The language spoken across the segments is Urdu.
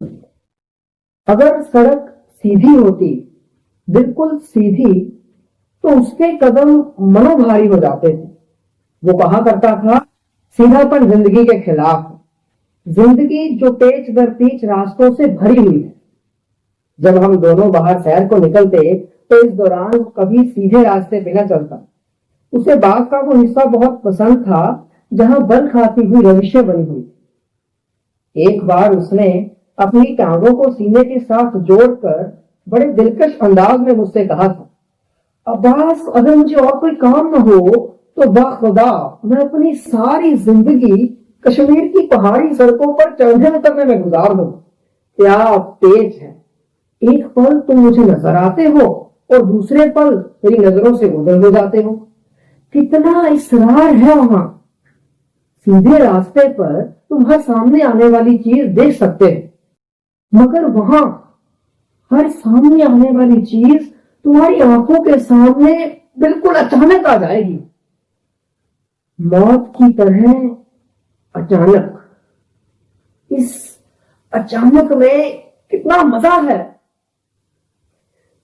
اگر سڑک سیدھی ہوتی، بالکل سیدھی، تو اس کے قدم منو بھاری ہو جاتے تھے۔ وہ کہا کرتا تھا، سیدھا پن زندگی کے خلاف ہے، زندگی جو پیچ در پیچ راستوں سے بھری ہوئی ہے۔ جب ہم دونوں باہر سیر کو نکلتے تو اس دوران وہ کبھی سیدھے راستے پہ نہ چلتا۔ اسے باغ کا وہ حصہ بہت پسند تھا جہاں بل کھاتی ہوئی روشیں بنی ہوئی۔ ایک بار اس نے اپنی ٹانگوں کو سینے کے ساتھ جوڑ کر بڑے دلکش انداز میں مجھ سے کہا تھا، عباس اگر مجھے اور کوئی کام نہ ہو تو باخدا میں اپنی ساری زندگی کشمیر کی پہاڑی سڑکوں پر چڑھنے اترنے میں گزار دوں۔ کیا تیز ہے، ایک پل تم مجھے نظر آتے ہو اور دوسرے پل میری نظروں سے گزر ہو جاتے ہو۔ کتنا اصرار ہے وہاں، سیدھے راستے پر تم ہر سامنے آنے والی چیز دیکھ سکتے ہو، مگر وہاں ہر سامنے آنے والی چیز تمہاری آنکھوں کے سامنے بالکل اچانک آ جائے گی، موت کی طرح اچانک۔ اس اچانک میں کتنا مزہ ہے۔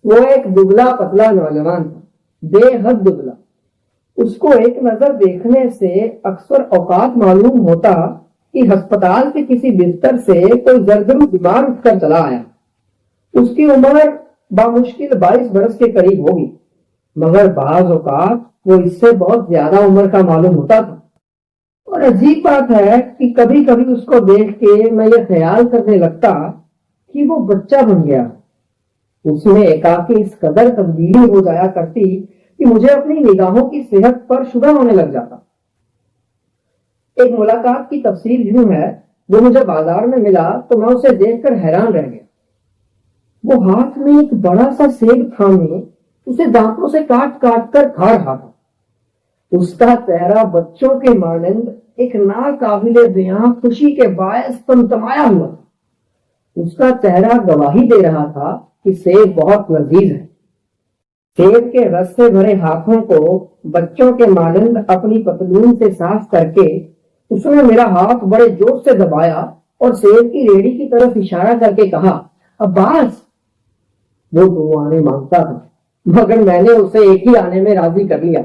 وہ ایک دبلا پتلا نوجوان تھا، بے حد دبلا۔ اس کو ایک نظر دیکھنے سے اکثر اوقات معلوم ہوتا کہ ہسپتال کے کسی بستر سے کوئی زردرو بیمار اٹھ کر چلا آیا۔ اس کی عمر بامشکل 22 برس کے قریب ہوگی، مگر بعض اوقات وہ اس سے بہت زیادہ عمر کا معلوم ہوتا تھا۔ اور عجیب بات ہے کہ کبھی کبھی اس کو دیکھ کے میں یہ خیال کرنے لگتا کہ وہ بچہ بن گیا۔ اس میں ایکاکی اس قدر تبدیلی ہو جایا کرتی کہ مجھے اپنی نگاہوں کی صحت پر شبہ ہونے لگ جاتا۔ ایک ملاقات کی تفصیل یوں ہے، وہ مجھے بازار میں ملا تو میں اسے دیکھ کر حیران رہ گیا۔ وہ ہاتھ میں ایک بڑا سا سیب تھامے اسے دانتوں سے کاٹ کاٹ کر کھا رہا تھا۔ اس کا چہرہ بچوں کے مانند ایک ناقابل بیاں خوشی کے باعث تمتمایا ہوا تھا۔ اس کا چہرہ گواہی دے رہا تھا کہ سیب بہت لذیذ ہے۔ سیب کے رس سے بھرے ہاتھوں کو بچوں کے مانند اپنی پتلون سے صاف کر کے اس نے میرا ہاتھ بڑے جوش سے دبایا اور سیب کی ریڑھی کی طرف اشارہ کر کے کہا، عباس۔ وہ 2 آنے مانگتا تھا، مگر میں نے اسے ایک ہی آنے میں راضی کر لیا۔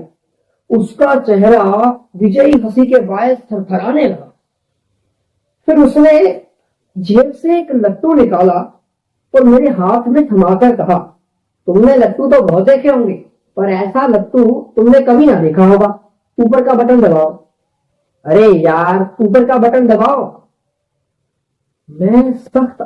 اس کا چہرہ وجئی ہنسی کے باعث تھرتھرانے لگا۔ پھر اس نے جیب سے ایک لٹو نکالا اور میرے ہاتھ میں تھما کر کہا، تم نے لٹو تو بہت دیکھے ہوں گے، پر ایسا لٹو تم نے کبھی نہ دیکھا ہوگا۔ اوپر کا بٹن دباؤ۔ ارے یار، اوپر کا بٹن دباؤ۔ میں سخت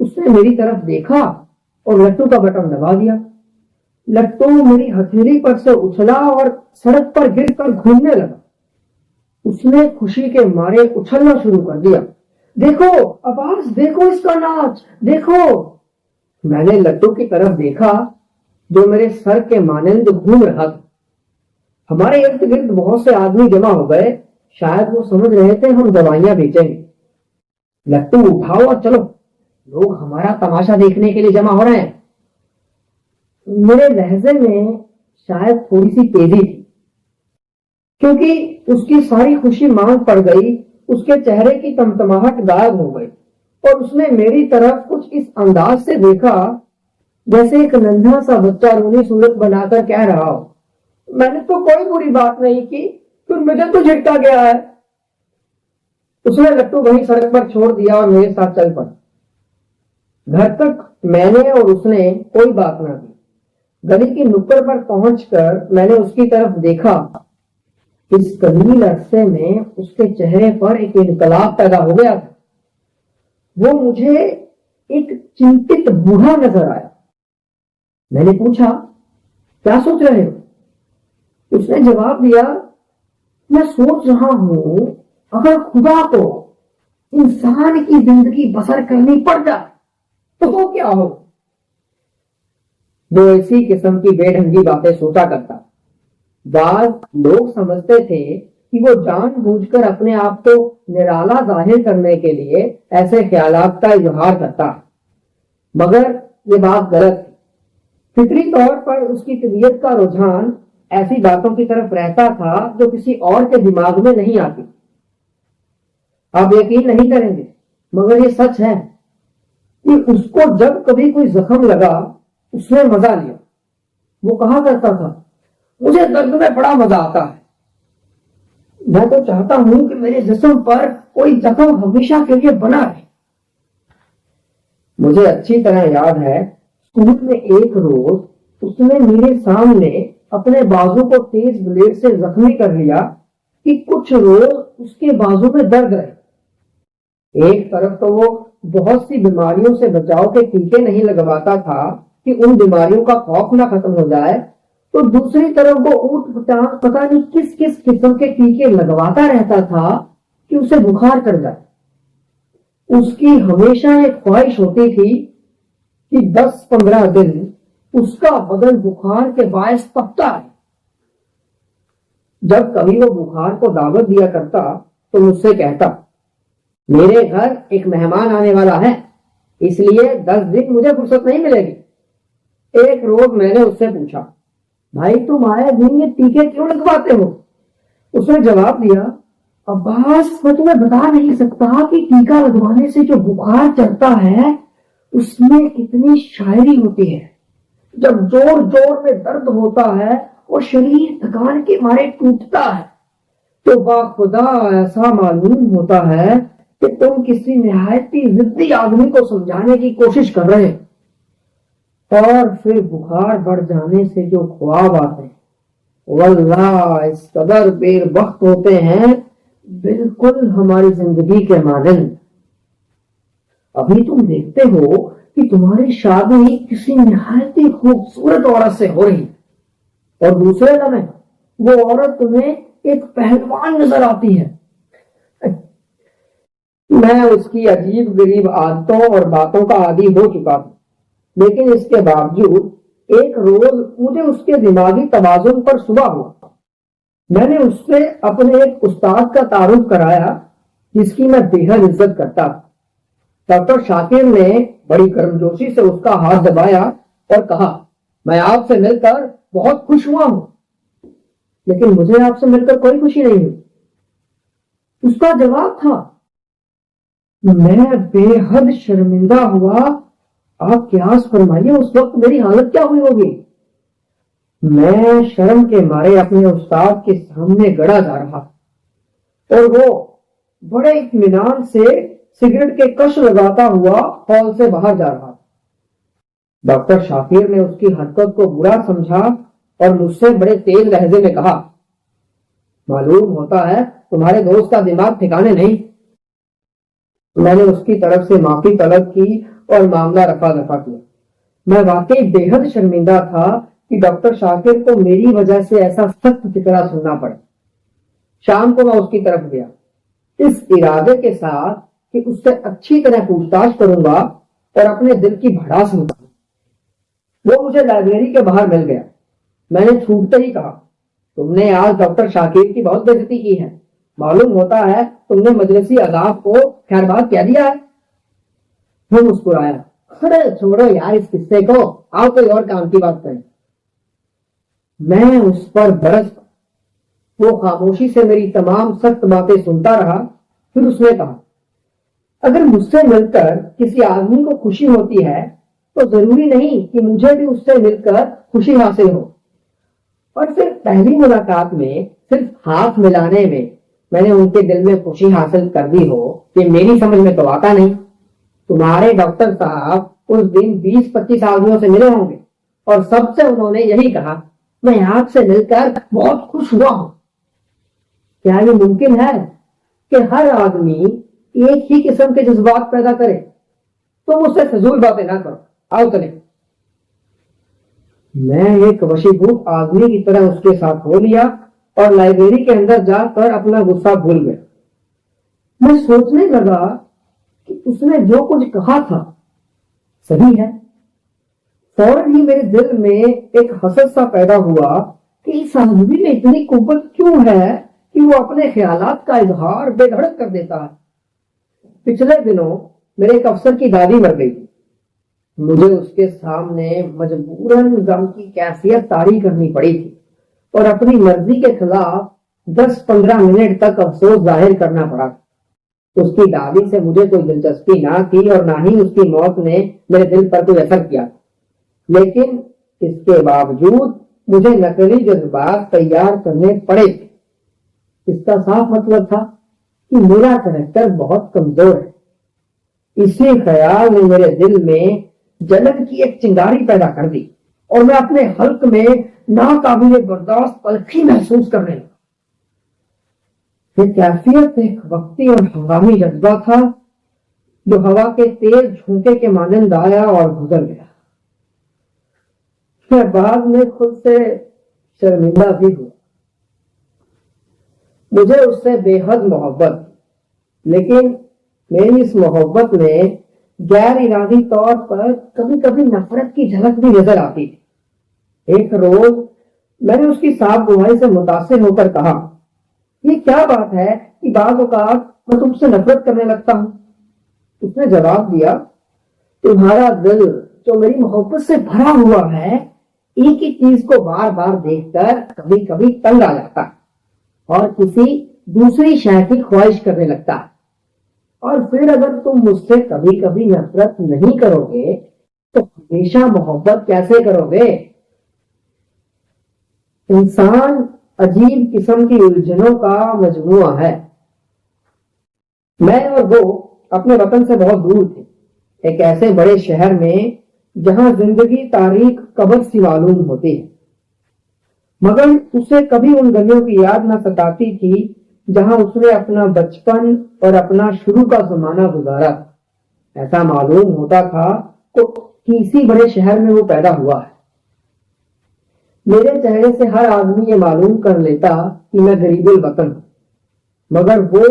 اس نے میری طرف دیکھا اور لٹو کا بٹن دبا دیا۔ لٹو میری ہتھیلی پر سے اچھلا اور سڑک پر گر کر گھومنے لگا۔ اس نے خوشی کے مارے اچھلنا شروع کر دیا۔ دیکھو عباس، دیکھو اس کا ناچ، دیکھو۔ میں نے لٹو کی طرف دیکھا جو میرے سر کے مانند گھوم رہا تھا۔ ہمارے ارد گرد بہت سے آدمی جمع ہو گئے، شاید وہ سمجھ رہے تھے ہم دوائیاں بیچیں گے۔ لٹو اٹھاؤ اور چلو، لوگ ہمارا تماشا دیکھنے کے لیے جمع ہو رہے ہیں۔ میرے لہجے میں شاید تھوڑی سی تیزی تھی، کیونکہ اس کی ساری خوشی مانگ پڑ گئی۔ اس کے چہرے کی تمتماہٹ غائب ہو گئی اور اس نے میری طرف کچھ اس انداز سے دیکھا جیسے ایک ننھا سا بچہ رونی صورت بنا کر کہہ رہا ہو، میں نے تو کوئی بری بات نہیں کی، پھر مجھے تو جھٹکا گیا ہے۔ اس نے لٹو وہیں سڑک پر چھوڑ دیا اور میرے ساتھ چل پڑا۔ گھر تک میں نے اور اس نے کوئی بات نہ کی۔ گلی کی نکڑ پر پہنچ کر میں نے اس کی طرف دیکھا۔ اس قلیل عرصے میں اس کے چہرے پر ایک انقلاب پیدا ہو گیا تھا۔ وہ مجھے ایک چنتت بوڑھا نظر آیا۔ میں نے پوچھا، کیا سوچ رہے ہو؟ اس نے جواب دیا، میں سوچ رہا ہوں اگر خدا کو انسان کی زندگی بسر کرنی پڑ جائے تو وہ کیا ہو؟ وہ اسی قسم کی بے ڈھنگی باتیں سوچا کرتا۔ بعض لوگ سمجھتے تھے کہ وہ جان بوجھ کر اپنے آپ کو نرالا ظاہر کرنے کے لیے ایسے خیالات کا اظہار کرتا، مگر یہ بات غلط تھی۔ فطری طور پر اس کی طبیعت کا رجحان ایسی باتوں کی طرف رہتا تھا جو کسی اور کے دماغ میں نہیں آتی۔ آپ یقین نہیں کریں گے، مگر یہ سچ ہے کہ اس کو جب کبھی کوئی زخم لگا اس نے مزہ لیا. وہ کہا کرتا تھا مجھے درد میں بڑا مزہ آتا ہے. میں تو چاہتا ہوں کہ میرے جسم پر کوئی زخم ہمیشہ کے لیے بنا رہے. مجھے اچھی طرح یاد ہے اسکول میں ایک روز اس نے میرے سامنے اپنے بازو کو تیز بلیڈ سے زخمی کر لیا کہ کچھ روز اس کے بازو میں درد رہے. ایک طرف تو وہ بہت سی بیماریوں سے بچاؤ کے ٹیکے نہیں لگواتا تھا کہ ان بیماریوں کا خوف نہ ختم ہو جائے، تو دوسری طرف وہ اوٹ پٹانگ پتہ نہیں کس کس قسم کے ٹیکے لگواتا رہتا تھا کہ اسے بخار چڑھ جائے. اس کی ہمیشہ ایک خواہش ہوتی تھی کہ 10-15 دن اس کا بدن بخار کے باعث تپتا ہے. جب کبھی وہ بخار کو دعوت دیا کرتا تو مجھ سے کہتا میرے گھر ایک مہمان آنے والا ہے، اس لیے 10 دن مجھے فرصت نہیں ملے گی. ایک روز میں نے اس سے پوچھا بھائی تم آئے دن یہ ٹیکے کیوں لگواتے ہو؟ اس نے جواب دیا عباس میں تمہیں بتا نہیں سکتا کہ ٹیکا لگوانے سے جو بخار چڑھتا ہے اس میں کتنی شاعری ہوتی ہے. جب زور زور میں درد ہوتا ہے اور شریر تھکان کے مارے ٹوٹتا ہے تو باخدا ایسا معلوم ہوتا ہے کہ تم کسی نہایتی ضدی آدمی کو سمجھانے کی کوشش کر رہے. اور پھر بخار بڑھ جانے سے جو خواب آتے ہیں واللہ اس قدر بے وقت ہوتے ہیں بالکل ہماری زندگی کے مانند. ابھی تم دیکھتے ہو کہ تمہاری شادی کسی نہایتی خوبصورت عورت سے ہو رہی اور دوسرے لمحے وہ عورت تمہیں ایک پہلوان نظر آتی ہے. میں اس کی عجیب غریب عادتوں اور باتوں کا عادی ہو چکا ہوں، لیکن اس کے باوجود ایک روز مجھے اس کے دماغی توازن پر صبح ہوا. میں نے اس سے اپنے ایک استاد کا تعارف کرایا جس کی میں بے حد عزت کرتا تھا. ڈاکٹر شاکر نے بڑی گرمجوشی سے اس کا ہاتھ دبایا اور کہا میں آپ سے مل کر بہت خوش ہوا ہوں. لیکن مجھے آپ سے مل کر کوئی خوشی نہیں ہوئی. اس کا جواب تھا میں بے حد شرمندہ ہوا. آپ قیاس فرمائیے اس وقت میری حالت کیا ہوئی ہوگی. میں شرم کے مارے اپنے استاد کے سامنے گڑا جا رہا اور وہ بڑے اطمینان سے سگریٹ کے کش لگاتا ہوا ہال سے باہر جا رہا. ڈاکٹر شاکر نے اس کی حرکت کو برا سمجھا اور مجھ سے بڑے تیز لہجے میں کہا معلوم ہوتا ہے تمہارے دوست کا دماغ ٹھکانے نہیں. میں نے اس کی طرف سے معافی طلب کی اور معاملہ رفع دفع کیا. میں واقعی بے حد شرمندہ تھا کہ ڈاکٹر شاکر کو میری وجہ سے ایسا سخت فکرہ سننا پڑا. شام کو میں اس کی طرف گیا اس ارادے کے ساتھ کہ اس سے اچھی طرح پوچھ تاچھ کروں گا اور اپنے دل کی بھڑاس نکالوں. وہ مجھے لائبریری کے باہر مل گیا. میں نے چھوٹتے ہی کہا تم نے آج ڈاکٹر شاکر کی بہت بے عزتی کی ہے. معلوم ہوتا ہے تم نے مجلسی عذاب کو خیر بات کہہ دیا ہے. وہ مسکرایا ارے چھوڑو یار اس قصے کو، آؤ کوئی اور کام کی بات کریں. میں اس پر برس وہ خاموشی سے میری تمام سخت باتیں سنتا رہا. پھر اس نے کہا اگر مجھ سے مل کر کسی آدمی کو خوشی ہوتی ہے تو ضروری نہیں کہ مجھے بھی اس سے مل کر خوشی حاصل ہو. اور پھر پہلی ملاقات میں صرف ہاتھ ملانے میں نے ان کے دل میں خوشی حاصل کر دی ہو کہ میری سمجھ میں تو آتا نہیں. تمہارے ڈاکٹر صاحب اس دن 20-25 آدمیوں سے ملے ہوں گے اور سب سے انہوں نے یہی کہا میں آپ سے مل کر بہت خوش ہوا ہوں. کیا یہ ممکن ہے کہ ہر آدمی ایک ہی قسم کے جذبات پیدا کرے؟ تم اس سے فضول باتیں نہ کرو، آؤ چلیں. میں ایک وشیبوت آدمی کی طرح اس کے ساتھ ہو لیا اور لائبریری کے اندر جا کر اپنا غصہ بھول گیا. میں سوچنے لگا کہ اس نے جو کچھ کہا تھا صحیح ہے. فوراً ہی میرے دل میں ایک حسد سا پیدا ہوا کہ اس آدمی میں اتنی قوت کیوں ہے کہ وہ اپنے خیالات کا اظہار بے دھڑک کر دیتا ہے. پچھلے دنوں میرے ایک افسر کی دادی مر گئی تھی. مجھے اس کے سامنے مجبوراً غم کی کیفیت طاری کرنی پڑی تھی اور اپنی مرضی کے خلاف 10-15 منٹ تک افسوس ظاہر کرنا پڑا. اس کی دادی سے مجھے کوئی دلچسپی نہ تھی اور نہ ہی اس کی موت نے میرے دل پر کوئی اثر کیا، لیکن اس کے باوجود مجھے نقلی جذبات تیار کرنے پڑے تھے۔ اس کا صاف مطلب تھا کہ میرا کریکٹر بہت کمزور ہے۔ اسی خیال نے میرے دل میں جلن کی ایک چنگاری پیدا کر دی اور میں اپنے حلق میں ناقابل برداشت تلخی محسوس کرنے لگا۔ یہ کیفیت ایک وقتی اور ہنگامی جذبہ تھا جو ہوا کے تیز جھونکے کے مانند آیا اور گزر گیا۔ میں بعد میں خود سے شرمندہ بھی ہوا۔ مجھے اس سے بے حد محبت، لیکن میری اس محبت میں غیر ارادی طور پر کبھی کبھی نفرت کی جھلک بھی نظر آتی تھی۔ ایک روز میں نے اس کی صاف گواہی سے متاثر ہو کر کہا، یہ کیا بات ہے کہ بعض اوقات میں تم سے نفرت کرنے لگتا ہوں؟ اس نے جواب دیا، تمہارا دل جو میری محبت سے بھرا ہوا ہے ایک ہی چیز کو بار بار دیکھ کر کبھی کبھی تنگ آ جاتا ہے اور کسی دوسری شے کی خواہش کرنے لگتا ہے، اور پھر اگر تم مجھ سے کبھی کبھی نفرت نہیں کرو گے تو ہمیشہ محبت کیسے کرو گے؟ انسان عجیب قسم کی الجھنوں کا مجموعہ ہے۔ میں اور وہ اپنے وطن سے بہت دور تھے، ایک ایسے بڑے شہر میں جہاں زندگی تاریخ قبر سی معلوم ہوتی ہے، مگر اسے کبھی ان گلیوں کی یاد نہ ستاتی تھی جہاں اس نے اپنا بچپن اور اپنا شروع کا زمانہ گزارا۔ ایسا معلوم ہوتا تھا کہ کسی بڑے شہر میں وہ پیدا ہوا ہے۔ میرے چہرے سے ہر آدمی یہ معلوم کر لیتا کہ میں غریب الوطن ہوں، مگر وہ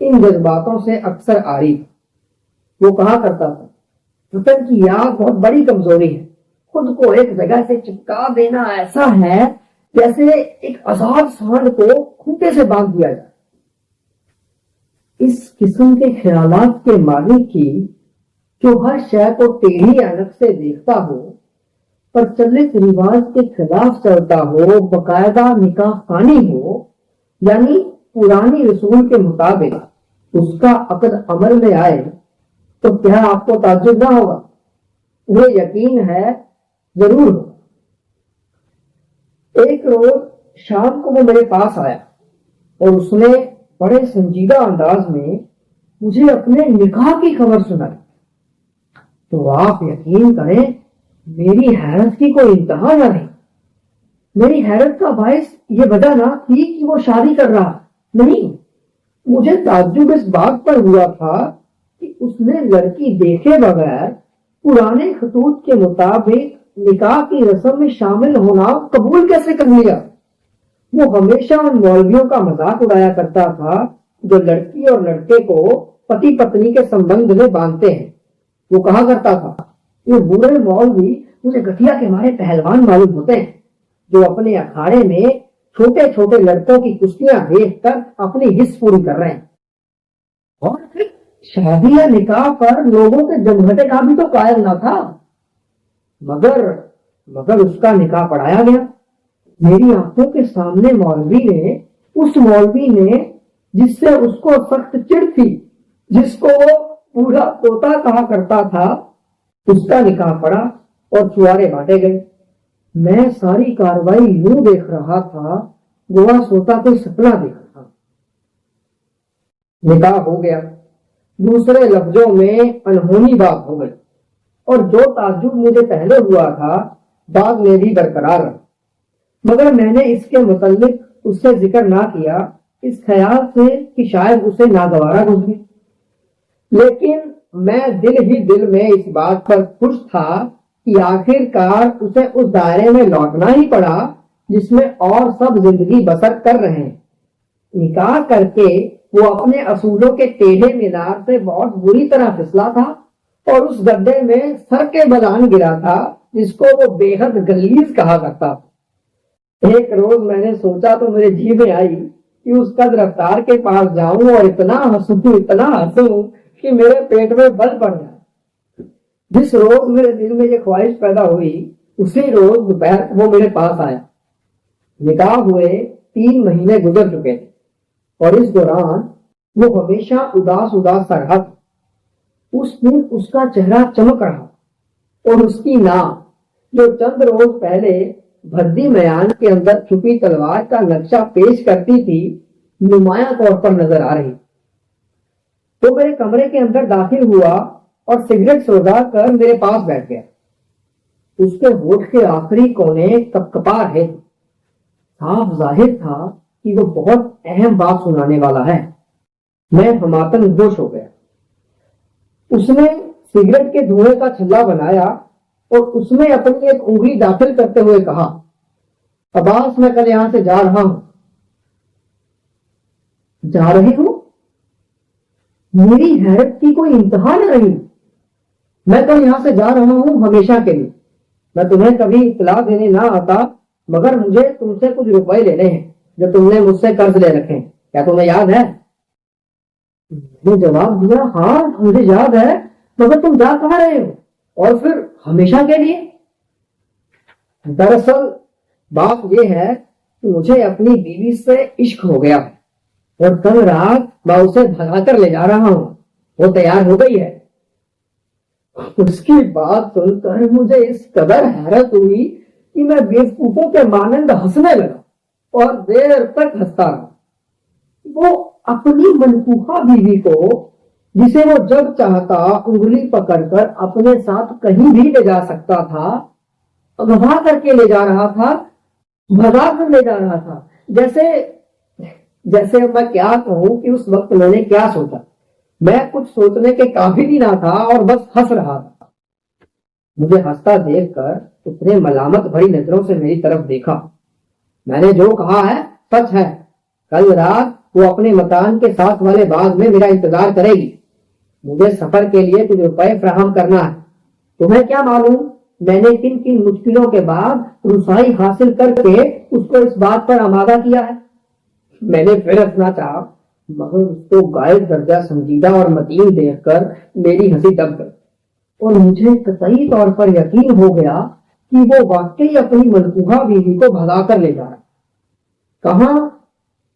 ان جذباتوں سے اکثر عاری تھا۔ وہ کہا کرتا تھا، وطن کی یاد بہت بڑی کمزوری ہے، خود کو ایک جگہ سے چپکا دینا ایسا ہے جیسے ایک آزاد سانڈ کو کھوٹے سے باندھ دیا جائے۔ اس قسم کے خیالات کے مالک کی جو ہر شے کو ٹیڑھی عینک سے دیکھتا ہو، پرچلت رواج کے خلاف چلتا ہو، باقاعدہ نکاح خوانی ہو، یعنی پرانی رسول کے مطابق اس کا عقد عمل میں آئے، تو کیا آپ کو تعجب نہ ہوگا؟ مجھے یقین ہے ضرور ہوگا۔ ایک روز شام کو وہ میرے پاس آیا اور اس نے بڑے سنجیدہ انداز میں مجھے اپنے نکاح کی خبر سنائی۔ تو آپ یقین کریں میری حیرت کی کوئی انتہا نہ رہی۔ میری حیرت کا باعث یہ وجہ نہ تھی کہ وہ شادی کر رہا، نہیں، مجھے تعجب اس بات پر ہوا تھا کہ اس نے لڑکی دیکھے بغیر پرانے خطوط کے مطابق نکاح کی رسم میں شامل ہونا قبول کیسے کر لیا۔ وہ ہمیشہ ان مولویوں کا مذاق اڑایا کرتا تھا جو لڑکی اور لڑکے کو پتی پتنی کے سمبند میں باندھتے ہیں۔ وہ کہا کرتا تھا، یہ بوڑھے مولوی مجھے گٹھیا کے مارے پہلوان معلوم ہوتے ہیں جو اپنے اکھاڑے میں چھوٹے چھوٹے لڑکوں کی کشتیاں دیکھ کر اپنی حص پوری کر رہے ہیں۔ اور پھر شادی یا نکاح پر لوگوں کے جمگھٹے کا بھی تو قائل نہ تھا، مگر اس کا نکاح پڑھایا گیا۔ میری آنکھوں کے سامنے اس مولوی نے جس سے اس کو سخت چڑ تھی، جس کو وہ پورا پوتا کہا کرتا تھا، اس کا نکاح پڑا اور چوارے بانٹے گئے۔ میں ساری کاروائی یوں دیکھ رہا تھا گوا سوتا کوئی سپنا دیکھ رہا۔ نکاح ہو گیا، دوسرے لفظوں میں انہونی بات ہو گئی، اور جو تعجب مجھے پہلے ہوا تھا بعد میں بھی برقرار رہا، مگر میں نے اس کے متعلق اس سے ذکر نہ کیا اس خیال سے کہ شاید اسے ناگوارا گزرے۔ لیکن میں دل میں اس بات پر خوش تھا کہ آخر کار اسے اس دائرے میں لوٹنا ہی پڑا جس میں اور سب زندگی بسر کر رہے ہیں۔ نکاح کر کے وہ اپنے اصولوں کے ٹیڑھے مینار سے بہت بری طرح پھسلا تھا اور اس گڈھے میں سر کے بلان گرا تھا جس کو وہ بے حد غلیظ کہا کرتا تھا۔ ایک روز میں نے سوچا تو میرے جی میں آئی کہ اس قد رفتار کے پاس جاؤں اور اتنا ہنسوں کہ میرے پیٹ میں بل پڑ جائے۔ جس روز میرے دل میں یہ خواہش پیدا ہوئی اسی روز دوپہر وہ میرے پاس آیا۔ نکاح ہوئے 3 مہینے گزر چکے تھے اور اس دوران وہ ہمیشہ اداس اداس سا رہا تھا. اس دن اس کا چہرہ چمک رہا اور اس کی ناک جو چند روز پہلے بھدی میان کے اندر چھپی تلوار کا نقشہ پیش کرتی تھی نمایاں طور پر نظر آ رہی. تو میرے کمرے کے اندر داخل ہوا اور سگریٹ سوزا کر میرے پاس بیٹھ گیا. اس کے ہونٹ کے آخری کونے کپکپا رہے تھے. صاف ظاہر تھا کہ وہ بہت اہم بات سنانے والا ہے. میں حماقتاً ہوش ہو گیا. اس نے سگریٹ کے دھوئیں کا چھلا بنایا اور اس میں اپنی ایک انگلی داخل کرتے ہوئے کہا, عباس میں کل یہاں سے جا رہا ہوں. جا رہی ہوں؟ میری حیرت کی کوئی انتہا نہ رہی. میں کل یہاں سے جا رہا ہوں ہمیشہ کے لیے. میں تمہیں کبھی اطلاع دینے نہ آتا مگر مجھے تم سے کچھ روپے لینے ہیں جو تم نے مجھ سے قرض لے رکھے ہیں. کیا تمہیں یاد ہے؟ میں نے جواب دیا, ہاں مجھے یاد ہے, مگر تم جا کہاں رہے ہو اور پھر ہمیشہ کے لیے؟ دراصل بات یہ ہے کہ مجھے اپنی بیوی سے عشق ہو گیا اور کل رات میں اسے بھگا کر لے جا رہا ہوں. وہ تیار ہو گئی ہے. اس کی بات سن کر مجھے اس قدر حیرت ہوئی کہ میں بیوقوفوں کے مانند ہنسنے لگا اور دیر تک ہنستا رہا. وہ اپنی منقوہہ بیوی کو, جسے وہ جب چاہتا انگلی پکڑ کر اپنے ساتھ کہیں بھی لے جا سکتا تھا, اغوا کر کے لے جا رہا تھا, بھگا کر لے جا رہا تھا. جیسے میں کیا کہوں کہ اس وقت میں نے کیا سوچا. میں کچھ سوچنے کے قابل ہی نہ تھا اور بس ہنس رہا تھا. مجھے ہنستا دیکھ کر اس نے ملامت بھری نظروں سے میری طرف دیکھا. میں نے جو کہا ہے سچ ہے. کل رات وہ اپنے مکان کے ساتھ والے باغ میں میرا انتظار کرے گی. مجھے سفر کے لیے کچھ روپے فراہم کرنا ہے. تمہیں کیا معلوم میں نے کن کن مشکلوں کے بعد رسائی حاصل کر کے اس کو اس بات پر آمادہ کیا ہے. میں نے پھر ہنسنا چاہا مگر اس کو غائب درجہ سنجیدہ اور متین دیکھ کر میری ہنسی دب گئی اور مجھے قطعی طور پر یقین ہو گیا کہ وہ واقعی اپنی منقوہہ بیوی کو بھگا کر لے جا رہا. کہاں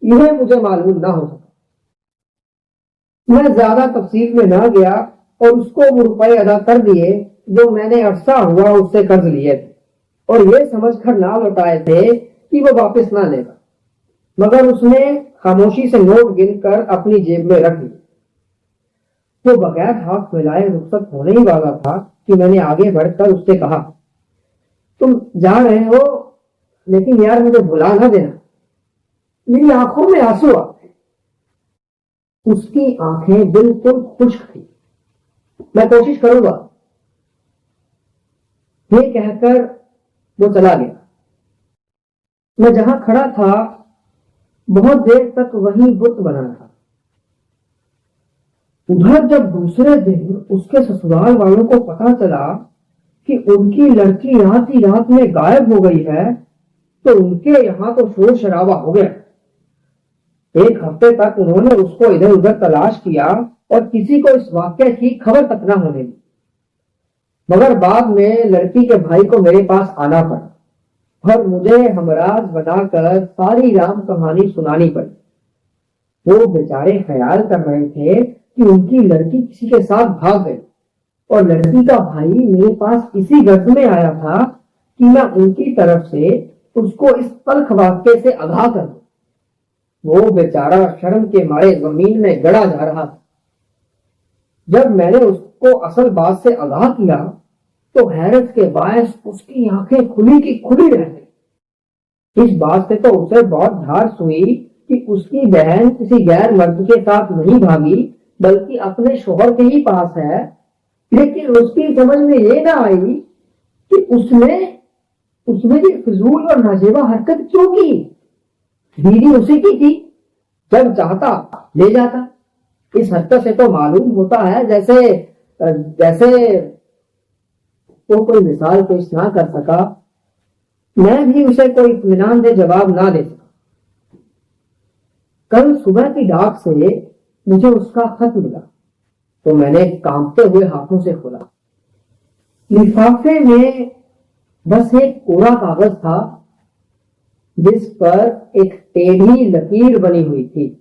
یہ مجھے معلوم نہ ہو سکا. میں زیادہ تفصیل میں نہ گیا اور اس کو وہ روپے ادا کر دیے جو میں نے عرصہ ہوا اس سے قرض لیے تھے اور یہ سمجھ کر نہ لوٹائے تھے کہ وہ واپس نہ لے گا. مگر اس نے خاموشی سے نوٹ گن کر اپنی جیب میں رکھ لی. وہ بغیر ہاتھ ملائے رخصت ہونے ہی والا تھا کہ میں نے آگے بڑھ کر اس سے کہا, تم جا رہے ہو لیکن یار مجھے بھلا نہ دینا. میری آنکھوں میں آنسو آ گئے. اس کی آنکھیں بالکل خشک تھی. میں کوشش کروں گا یہ کہہ کر وہ چلا گیا. میں جہاں کھڑا تھا بہت دیر تک وہیں بت بنا تھا. ادھر جب دوسرے دن اس کے سسرال والوں کو پتا چلا کہ ان کی لڑکی رات ہی رات میں غائب ہو گئی ہے تو ان کے یہاں تو شور شرابہ ہو گیا. ایک ہفتے تک انہوں نے اس کو ادھر ادھر تلاش کیا اور کسی کو اس واقعے کی خبر تک نہ ہونے دی. مگر بعد میں لڑکی کے بھائی کو میرے پاس آنا پڑا اور مجھے ہمراز بنا کر ساری رام کہانی سنانی پڑی. وہ بیچارے خیال کر رہے تھے کہ ان کی لڑکی کسی کے ساتھ بھاگ گئی اور لڑکی کا بھائی میرے پاس اسی غرض میں آیا تھا کہ میں ان کی طرف سے اس کو اس تلخ واقعے سے آگاہ کروں. وہ بیچارہ شرم کے مارے زمین میں گڑا جا رہا تھا. جب میں نے اس کو اصل بات سے آگاہ کیا تو حیرت کے باعث اس کی آنکھیں کھلی کی کھلی رہ گئی. اس بات سے تو اسے بہت دھارس ہوئی کہ اس کی بہن کسی غیر مرد کے ساتھ نہیں بھاگی بلکہ اپنے شوہر کے ہی پاس ہے. لیکن اس کی سمجھ میں یہ نہ آئی کہ اس نے یہ فضول اور ناجیبہ حرکت کیوں کی. بیوی اسی کی تھی, جب چاہتا لے جاتا. اس حرکت سے تو معلوم ہوتا ہے جیسے وہ کوئی مثال پیش نہ کر سکا. میں بھی اسے کوئی اطمینان دے جواب نہ دے سکا. کل صبح کی ڈاک سے مجھے اس کا خط ملا تو میں نے کانپتے ہوئے ہاتھوں سے کھولا. لفافے میں بس ایک کوڑا کاغذ تھا جس پر ایک ٹیڑھی لکیر بنی ہوئی تھی.